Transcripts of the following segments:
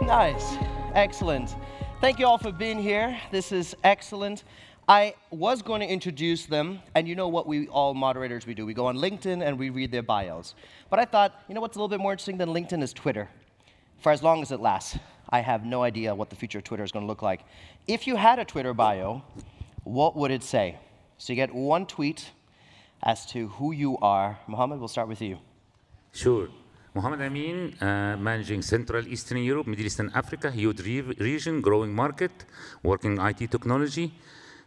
Nice. Excellent. Thank you all for being here. This is excellent. I was going to introduce them, and you know what all moderators we do. We go on LinkedIn and we read their bios. But I thought, you know what's a little bit more interesting than LinkedIn is Twitter, for as long as it lasts. I have no idea what the future of Twitter is going to look like. If you had a Twitter bio, what would it say? So you get one tweet as to who you are. Mohammed, we'll start with you. Sure. Mohammed Amin, managing Central Eastern Europe, Middle East and Africa, huge region, growing market, working IT technology,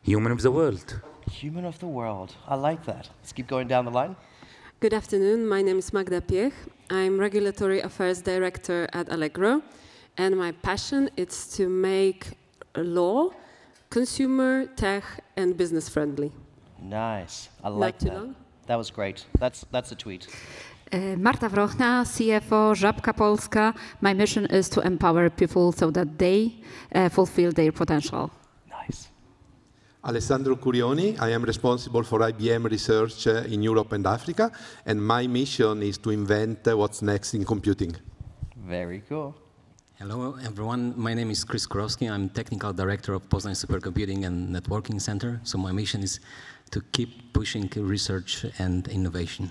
human of the world. Human of the world. I like that. Let's keep going down the line. Good afternoon. My name is Magda Piech. I'm Regulatory Affairs Director at Allegro. And my passion is to make law consumer, tech, and business friendly. Nice. I like that. Long? That was great. That's a tweet. Marta Wrochna, CFO, Żabka Polska. My mission is to empower people so that they fulfill their potential. Nice. Alessandro Curioni. I am responsible for IBM research in Europe and Africa, and my mission is to invent what's next in computing. Very cool. Hello, everyone. My name is Kurowski. I'm Technical Director of Poznań Supercomputing and Networking Center. So my mission is to keep pushing research and innovation.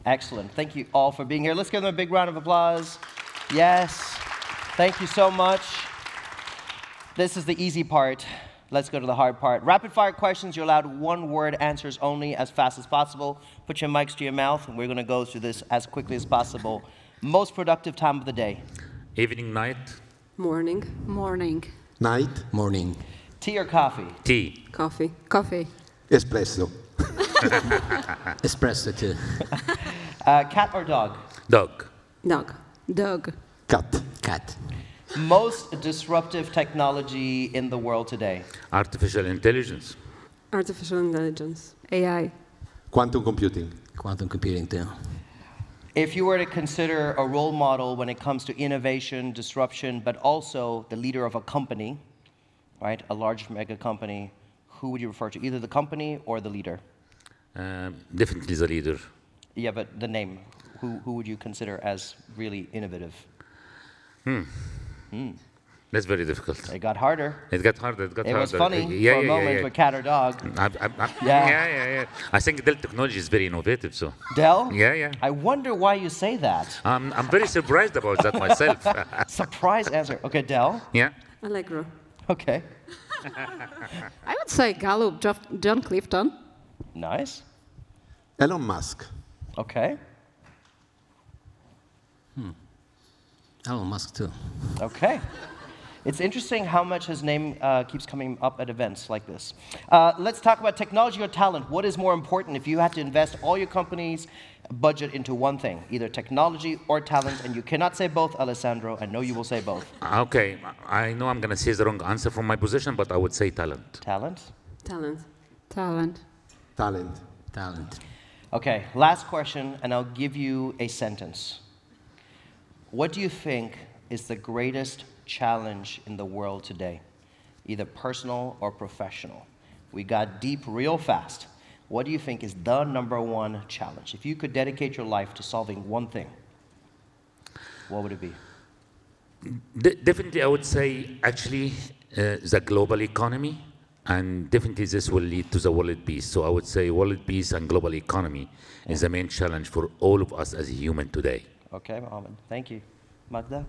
Excellent. Thank you all for being here. Let's give them a big round of applause. Yes. Thank you so much. This is the easy part. Let's go to the hard part. Rapid fire questions. You're allowed one-word answers only as fast as possible. Put your mics to your mouth, and we're going to go through this as quickly as possible. Most productive time of the day? Evening, night? Morning. Morning. Night? Morning. Tea or coffee? Tea. Coffee. Coffee. Espresso. Espresso too. Cat or dog? Dog. Dog. Dog. Cat. Cat. Most disruptive technology in the world today? Artificial intelligence. Artificial intelligence. AI. Quantum computing. Quantum computing too. If you were to consider a role model when it comes to innovation, disruption, but also the leader of a company, right, a large mega company, who would you refer to? Either the company or the leader? Definitely the leader. Yeah, but the name. Who would you consider as really innovative? That's very difficult. It got harder. It got harder. It was funny for a moment for cat or dog. Yeah. I think Dell technology is very innovative. So. Dell? Yeah. I wonder why you say that. I'm very surprised about that myself. Surprise answer. Okay, Dell? Yeah. Allegro. Okay. I would say Gallup, John Clifton. Nice. Elon Musk. Okay. Elon Musk too. Okay. It's interesting how much his name keeps coming up at events like this. Let's talk about technology or talent. What is more important if you had to invest all your company's budget into one thing, either technology or talent, and you cannot say both, Alessandro. I know you will say both. Okay. I know I'm going to say the wrong answer from my position, but I would say talent. Talent? Talent. Talent. Talent. Talent. Okay, last question, and I'll give you a sentence. What do you think is the greatest challenge in the world today, either personal or professional? We got deep real fast. What do you think is the #1 challenge? If you could dedicate your life to solving one thing, what would it be? Definitely, I would say, actually, the global economy, and definitely this will lead to the world peace. So I would say world peace and global economy is the main challenge for all of us as a human today. Okay, Mohammed. Thank you. Magda?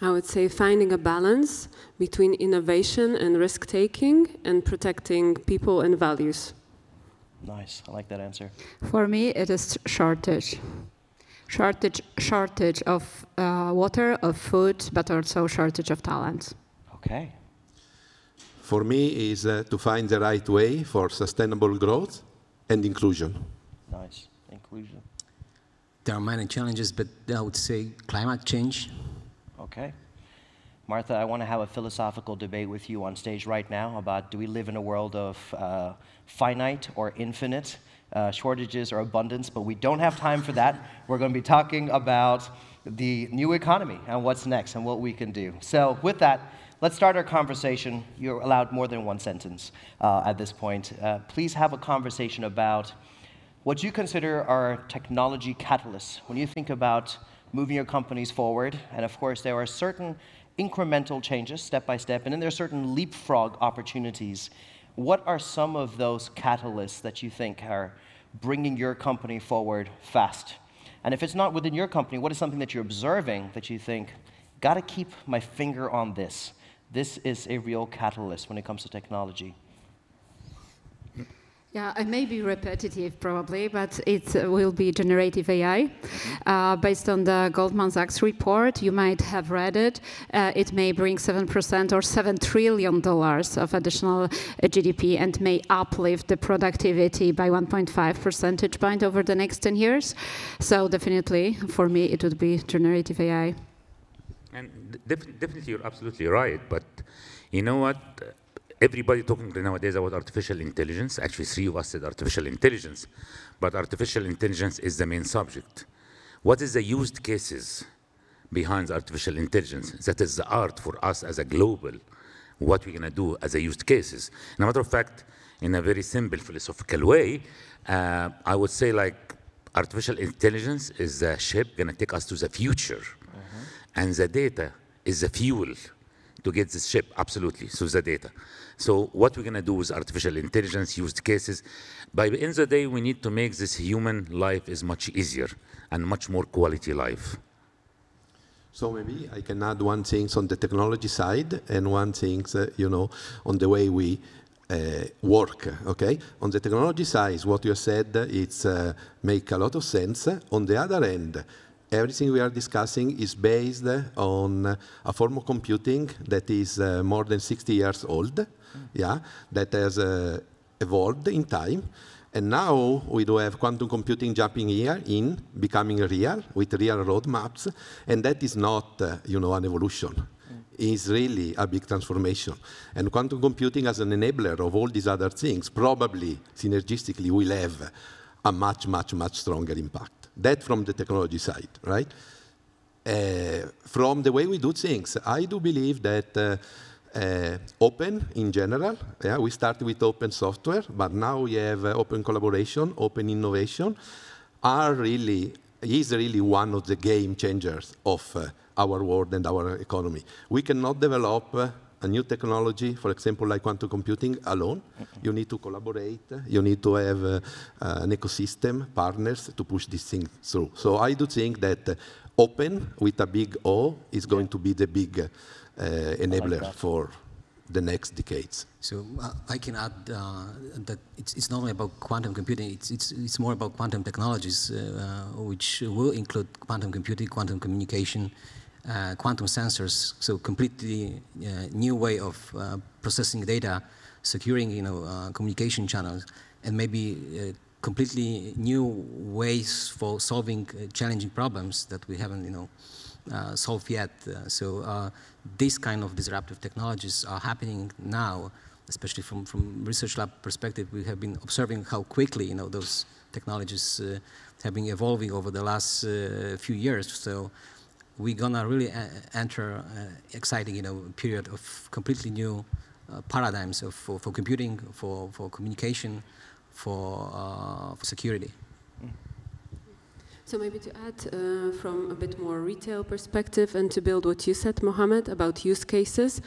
I would say finding a balance between innovation and risk-taking and protecting people and values. Nice. I like that answer. For me, it is shortage. Shortage of water, of food, but also shortage of talent. Okay. For me is to find the right way for sustainable growth and inclusion. Nice. Inclusion. There are many challenges, but I would say climate change. Okay. Martha, I want to have a philosophical debate with you on stage right now about, do we live in a world of finite or infinite shortages or abundance? But we don't have time for that. We're going to be talking about the new economy and what's next and what we can do. So with that, let's start our conversation. You're allowed more than one sentence at this point. Please have a conversation about what you consider are technology catalysts. When you think about moving your companies forward, and of course there are certain incremental changes, step by step, and then there are certain leapfrog opportunities. What are some of those catalysts that you think are bringing your company forward fast? And if it's not within your company, what is something that you're observing that you think, gotta keep my finger on this? This is a real catalyst when it comes to technology. Yeah, I may be repetitive probably, but it will be generative AI. Based on the Goldman Sachs report, you might have read it. It may bring 7% or $7 trillion of additional GDP and may uplift the productivity by 1.5 percentage point over the next 10 years. So definitely, for me, it would be generative AI. And definitely, you're absolutely right. But you know what? Everybody talking nowadays about artificial intelligence. Actually, three of us said artificial intelligence. But artificial intelligence is the main subject. What is the used cases behind artificial intelligence? That is the art for us as a global, what we're going to do as a used cases. And a matter of fact, in a very simple philosophical way, I would say like artificial intelligence is the ship going to take us to the future. And the data is the fuel to get this ship, absolutely, so the data. So what we're going to do with artificial intelligence, used cases, by the end of the day, we need to make this human life is much easier and much more quality life. So maybe I can add one thing on the technology side and one thing, you know, on the way we work, okay? On the technology side, what you said, it's make a lot of sense. On the other end, everything we are discussing is based on a form of computing that is more than 60 years old, yeah, that has evolved in time. And now we do have quantum computing jumping here in, becoming real, with real roadmaps. And that is not, you know, an evolution. It's really a big transformation. And quantum computing as an enabler of all these other things, probably synergistically will have a much, much, much stronger impact. That from the technology side, right? From the way we do things, I do believe that open in general, yeah, we started with open software, but now we have open collaboration, open innovation, is really one of the game changers of our world and our economy. We cannot develop a new technology, for example, like quantum computing alone. You need to collaborate. You need to have an ecosystem, partners to push this thing through. So I do think that open with a big O is going to be the big enabler for the next decades. So I can add that it's not only about quantum computing, it's more about quantum technologies, which will include quantum computing, quantum communication, quantum sensors, so completely new way of processing data, securing, you know, communication channels, and maybe completely new ways for solving challenging problems that we haven't, you know, solved yet. So these kind of disruptive technologies are happening now, especially from research lab perspective. We have been observing how quickly, you know, those technologies have been evolving over the last few years. So we're gonna really enter exciting, you know, period of completely new paradigms for computing, for communication, for security. So maybe to add from a bit more retail perspective and to build what you said, Mohammed, about use cases,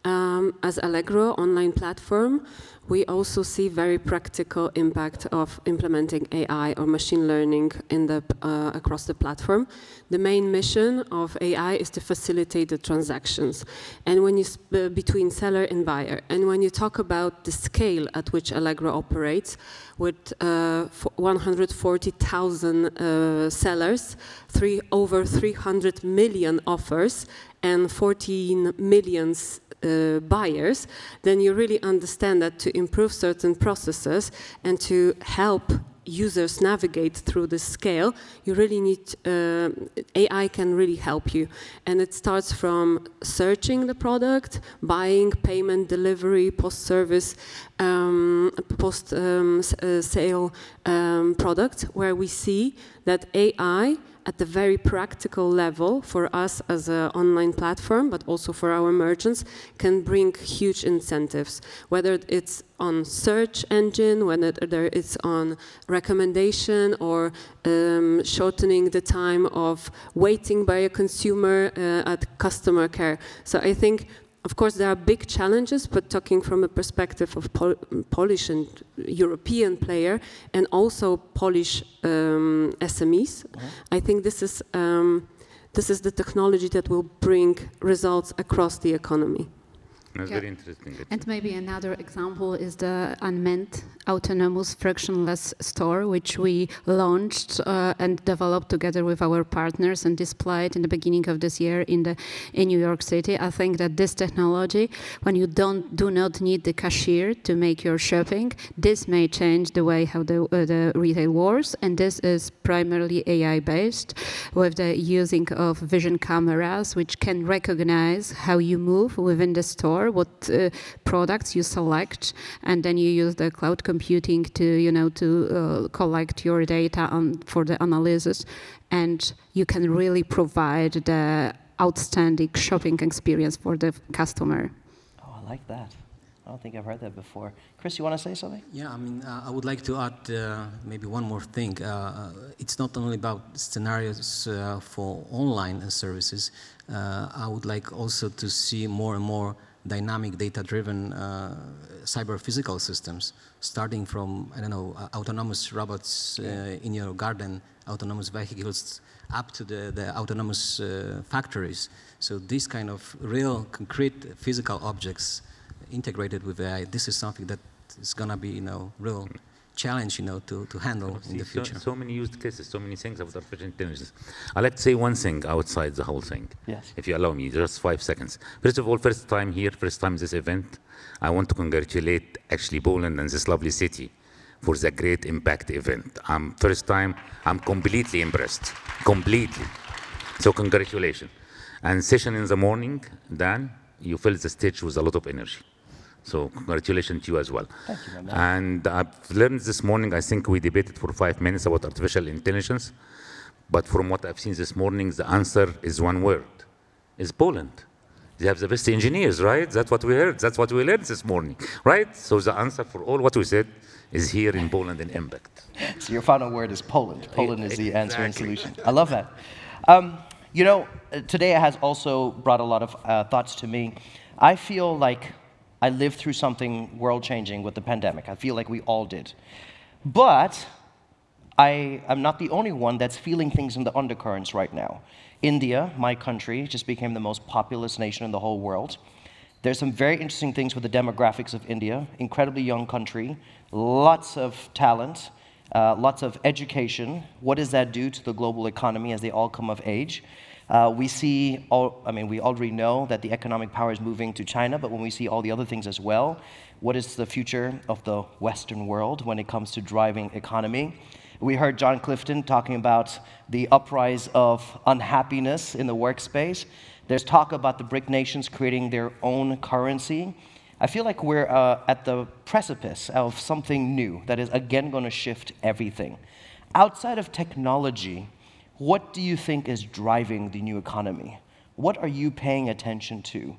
as Allegro online platform, we also see very practical impact of implementing AI or machine learning in the, across the platform. The main mission of AI is to facilitate the transactions, and when you between seller and buyer. And when you talk about the scale at which Allegro operates, with 140,000 sellers, over 300 million offers, and 14 million buyers, then you really understand that to improve certain processes and to help users navigate through the scale, you really need, AI can really help you. And it starts from searching the product, buying, payment, delivery, post-service, post-sale product, where we see that AI at the very practical level for us as an online platform, but also for our merchants, can bring huge incentives, whether it's on search engine, whether it's on recommendation or shortening the time of waiting by a consumer at customer care. So I think, of course, there are big challenges, but talking from a perspective of Polish and European player, and also Polish SMEs, I think this is the technology that will bring results across the economy. That's very interesting. And maybe another example is the unmanned, autonomous, frictionless store, which we launched and developed together with our partners and displayed in the beginning of this year in New York City. I think that this technology, when you do not need the cashier to make your shopping, this may change the way how the retail works. And this is primarily AI-based, with the using of vision cameras, which can recognize how you move within the store, what products you select, and then you use the cloud computing to collect your data for the analysis, and you can really provide the outstanding shopping experience for the customer. Oh, I like that. I don't think I've heard that before. Chris, you want to say something? Yeah, I mean, I would like to add maybe one more thing. It's not only about scenarios for online services. I would like also to see more and more dynamic data-driven cyber-physical systems, starting from, I don't know, autonomous robots in your garden, autonomous vehicles, up to the autonomous factories. So these kind of real, concrete physical objects integrated with AI, this is something that is going to be, real challenge, to handle in the future. So many use cases, so many things about artificial intelligence. I'd like to say one thing outside the whole thing, yes, if you allow me, just 5 seconds. First of all, first time here, first time this event, I want to congratulate actually Poland and this lovely city for the great impact event. First time, I'm completely impressed, completely. So congratulations. And session in the morning, Dan, you filled the stage with a lot of energy. So congratulations to you as well. Thank you, my man. And I've learned this morning, I think we debated for 5 minutes about artificial intelligence, but from what I've seen this morning, the answer is one word, is Poland. They have the best engineers, right? That's what we heard, that's what we learned this morning, right? So the answer for all what we said is here in Poland in impact. So your final word is Poland. Poland is the answer and solution. I love that. Today has also brought a lot of thoughts to me. I feel like I lived through something world-changing with the pandemic. I feel like we all did. But I am not the only one that's feeling things in the undercurrents right now. India, my country, just became the most populous nation in the whole world. There's some very interesting things with the demographics of India. Incredibly young country, lots of talent, lots of education. What does that do to the global economy as they all come of age? We already know that the economic power is moving to China, but when we see all the other things as well, what is the future of the Western world when it comes to driving economy? We heard John Clifton talking about the uprise of unhappiness in the workspace. There's talk about the BRIC nations creating their own currency. I feel like we're at the precipice of something new that is again going to shift everything. Outside of technology, what do you think is driving the new economy? What are you paying attention to?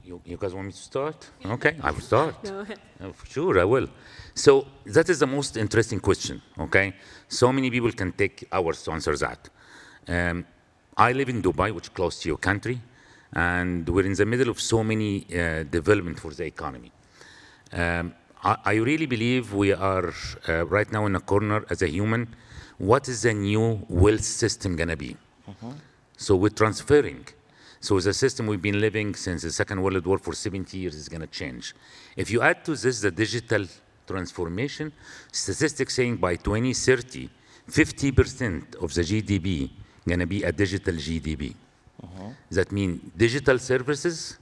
You guys want me to start? Okay, I will start. Go ahead. For sure, I will. So that is the most interesting question, okay? So many people can take hours to answer that. I live in Dubai, which is close to your country, and we're in the middle of so many development for the economy. I really believe we are right now in a corner as a human. What is the new wealth system gonna be? So we're transferring. So the system we've been living since the Second World War for 70 years is gonna change. If you add to this the digital transformation, statistics saying by 2030, 50% of the GDP gonna be a digital GDP. That means digital services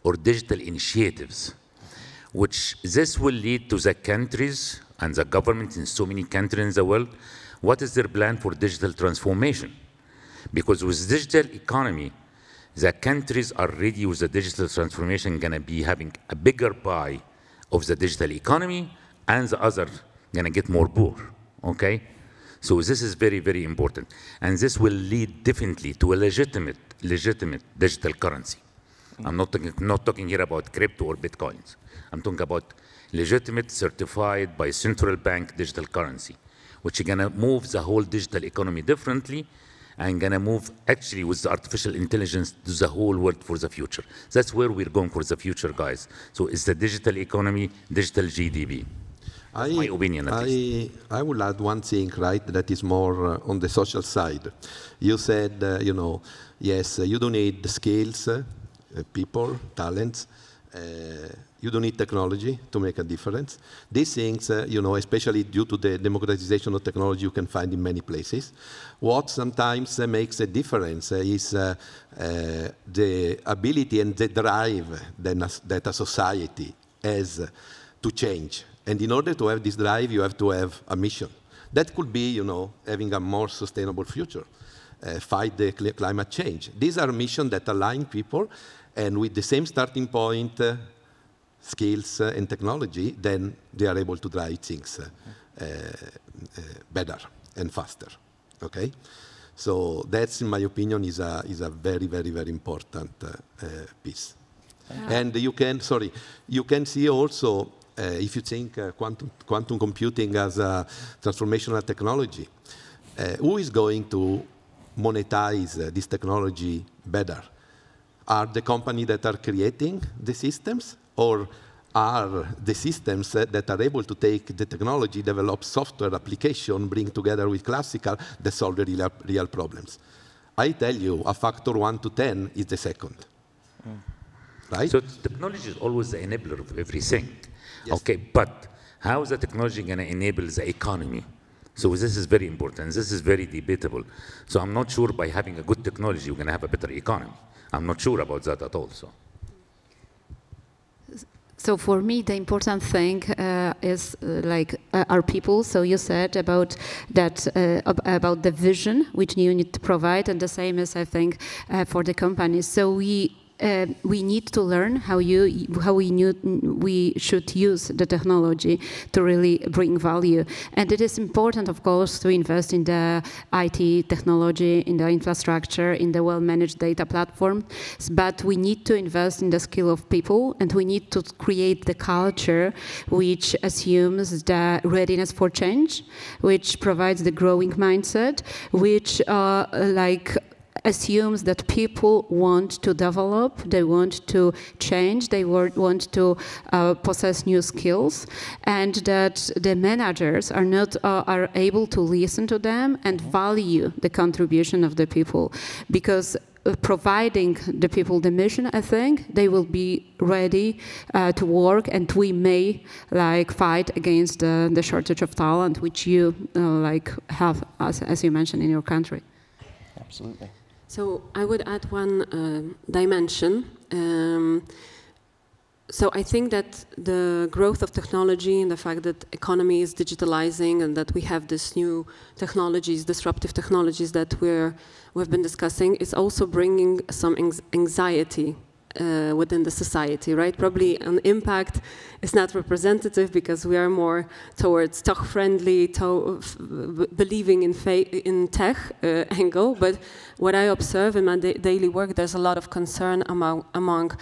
or digital initiatives, which this will lead to the countries and the government in so many countries in the world. What is their plan for digital transformation? Because with digital economy, the countries are ready with the digital transformation, gonna be having a bigger pie of the digital economy, and the other gonna get more poor, okay? So this is very, very important. And this will lead definitely to a legitimate digital currency. I'm not talking here about crypto or bitcoins. I'm talking about legitimate, certified by central bank digital currency, which is gonna move the whole digital economy differently and gonna move actually with the artificial intelligence to the whole world for the future. That's where we're going for the future, guys. So it's the digital economy, digital GDP. That's my opinion, at least. I will add one thing, right, that is more on the social side. You said, you know, yes, you don't need the skills, people, talents. You don't need technology to make a difference. These things, you know, especially due to the democratization of technology, you can find in many places. What sometimes makes a difference is the ability and the drive that a society has to change. And in order to have this drive, you have to have a mission. That could be, you know, having a more sustainable future, fight the climate change. These are missions that align people, and with the same starting point, skills and technology, then they are able to drive things better and faster. Okay, so that's, in my opinion, is a very, very, very important piece. And you can see also, if you think quantum computing as a transformational technology, who is going to monetize this technology better? Are the companies that are creating the systems, or are the systems that are able to take the technology, develop software application, bring together with classical, that solve the real problems? I tell you, a factor 1 to 10 is the second. Right? So technology is always the enabler of everything. Yes. Okay, but how is the technology going to enable the economy? So this is very important. This is very debatable. So I'm not sure by having a good technology, we're going to have a better economy. I'm not sure about that at all. So for me, the important thing is our people. So you said about that about the vision which you need to provide, and the same is, I think, for the companies. So we need to learn how we should use the technology to really bring value. And it is important, of course, to invest in the IT technology, in the infrastructure, in the well-managed data platform. But we need to invest in the skill of people, and we need to create the culture which assumes the readiness for change, which provides the growing mindset, which assumes that people want to develop, they want to change, they want to possess new skills, and that the managers are able to listen to them and value the contribution of the people. Because providing the people the mission, I think they will be ready to work, and we may fight against the shortage of talent, which you have, as you mentioned, in your country. Absolutely. So I would add one dimension. So I think that the growth of technology and the fact that economy is digitalizing and that we have these new technologies, disruptive technologies that we've been discussing, is also bringing some anxiety within the society, right? Probably an impact is not representative because we are more towards tech-friendly, believing in tech angle. But what I observe in my daily work, there's a lot of concern among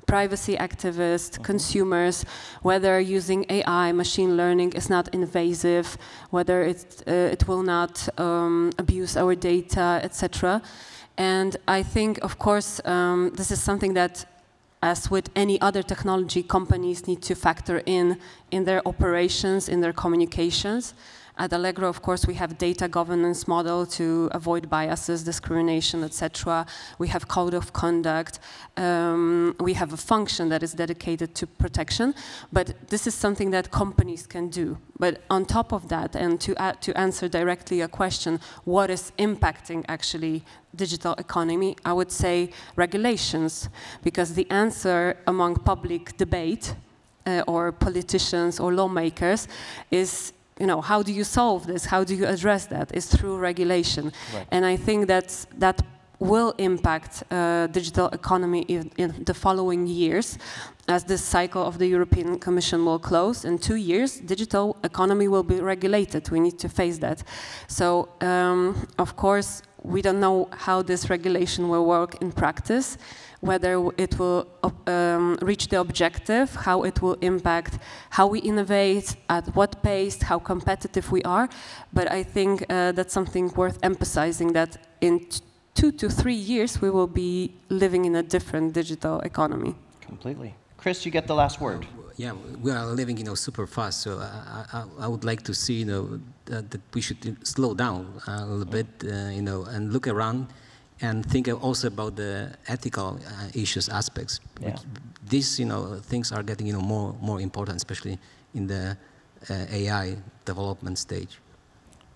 privacy activists, consumers, whether using AI, machine learning is not invasive, whether it will not abuse our data, etc. And I think, of course, this is something that, as with any other technology, companies need to factor in their operations, in their communications. At Allegro, of course, we have data governance model to avoid biases, discrimination, etc. We have code of conduct. We have a function that is dedicated to protection. But this is something that companies can do. But on top of that, and to answer directly a question, what is impacting actually digital economy, I would say regulations, because the answer among public debate or politicians or lawmakers is, how do you solve this? How do you address that? Is through regulation. Right. And I think that will impact digital economy in the following years, as this cycle of the European Commission will close. In 2 years, digital economy will be regulated. We need to face that. So, of course, we don't know how this regulation will work in practice, whether it will reach the objective, how it will impact how we innovate, at what pace, how competitive we are. But I think that's something worth emphasizing, that in 2 to 3 years we will be living in a different digital economy. Completely. Chris, you get the last word. Yeah, we are living, super fast. So I would like to see, that we should slow down a little bit, and look around, and think also about the ethical issues aspects. Yeah. These, things are getting, more important, especially in the AI development stage.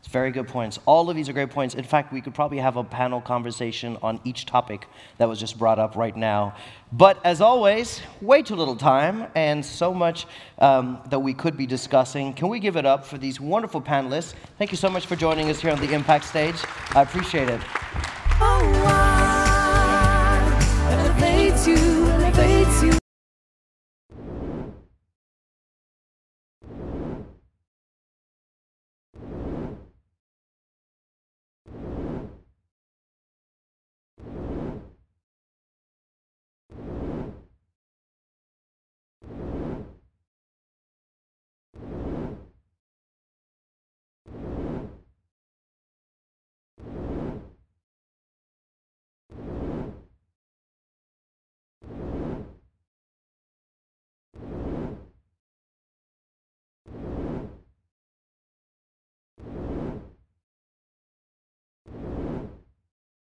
It's very good points. All of these are great points. In fact, we could probably have a panel conversation on each topic that was just brought up right now. But as always, way too little time and so much that we could be discussing. Can we give it up for these wonderful panelists? Thank you so much for joining us here on the Impact stage. I appreciate it. Oh, I elevate you.